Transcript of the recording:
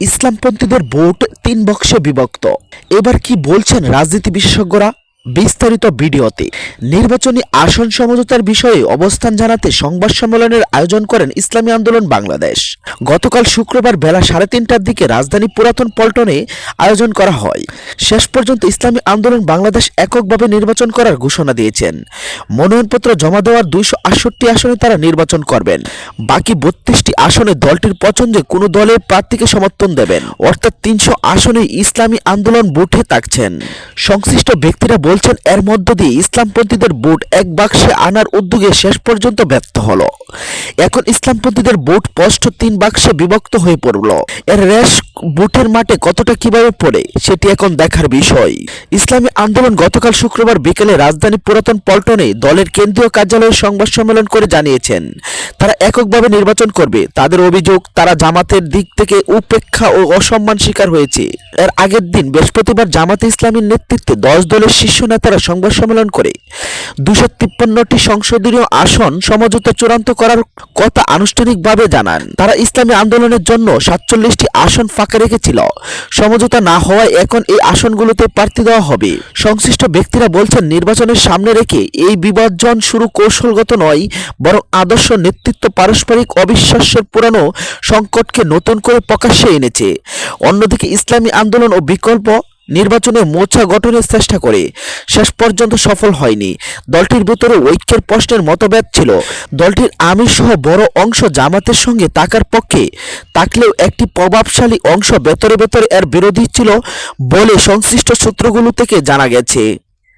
ইসলামপন্থীদের vote ৩ বাক্সে বিভক্ত। এবার কি বলছেন রাজনীতি বিশেষজ্ঞরা? বিস্তারিত ভিডিওতে। নির্বাচনী আসন সমঝোতার বিষয়ে অবস্থান জানাতে সংবাদ সম্মেলনের আয়োজন করেন ইসলামী আন্দোলন বাংলাদেশ। গতকাল শুক্রবার বেলা 3:30টার দিকে রাজধানী পুরাতন পল্টনে আয়োজন করা হয়। শেষ পর্যন্ত ইসলামী আন্দোলন বাংলাদেশ এককভাবে নির্বাচন করার ঘোষণা দিয়েছেন। মনোনয়নপত্র জমা দেওয়ার 268 আসনে তারা নির্বাচন করবেন। বাকি 32টি আসনে দলটির পছন্দে কোনো দলের প্রার্থীকে সমর্থন দেবেন, অর্থাৎ 300 আসনে ইসলামী আন্দোলন ভোটে থাকছেন। সংশ্লিষ্ট ব্যক্তিরা বলছেন, এর মধ্য দিয়ে ইসলামপন্থীদের ভোট এক বাক্সে আনার উদ্যোগে শেষ পর্যন্ত ব্যর্থ হলো। এখন ইসলামপন্থীদের ভোট স্পষ্ট 3 বাক্সে বিভক্ত হয়ে পড়ল। এর রেশ ভোটের মাঠে কতটা কিভাবে পড়ে সেটি এখন দেখার বিষয়। ইসলামী আন্দোলন গতকাল শুক্রবার বিকেলে রাজধানী পুরাতন পল্টনে দলের কেন্দ্রীয় কার্যালয়ে সংবাদ সম্মেলন করে জানিয়েছেন, তারা এককভাবে নির্বাচন করবে। তাদের অভিযোগ, তারা জামাতের দিক থেকে উপেক্ষা ও অসম্মান শিকার হয়েছে। এর আগের দিন বৃহস্পতিবার জামাতে ইসলামীর নেতৃত্বে 10 দলের শীর্ষ নেতারা সংবাদ সম্মেলন করে 253টি সংসদীয় আসন সমঝোতা চূড়ান্ত করার কথা আনুষ্ঠানিকভাবে জানান। তারা ইসলামী আন্দোলনের জন্য 47টি আসন ফাঁকা রেখেছিল। সমঝোতা না হওয়ায় এখন এই আসনগুলোতে প্রার্থী দেওয়া হবে। সংশ্লিষ্ট ব্যক্তিরা বলছেন, নির্বাচনের সামনে রেখে এই বিভাজন শুরু কৌশলগত নয়, বরং আদর্শ নেতৃত্ব পারস্পরিক অবিশ্বাসের পুরানো সংকটকে নতুন করে প্রকাশ্যে এনেছে। অন্যদিকে ইসলামী আন্দোলন ও বিকল্প নির্বাচনে মোর্চা গঠনের চেষ্টা করে শেষ পর্যন্ত সফল হয়নি। দলটির ভিতরে ঐক্যের প্রশ্নের মতভেদ ছিল। দলটির আমির সহ বড় অংশ জামাতের সঙ্গে থাকার পক্ষে থাকলেও একটি প্রভাবশালী অংশ ভেতরে ভেতরে এর বিরোধী ছিল বলে সংশ্লিষ্ট সূত্রগুলো থেকে জানা গেছে।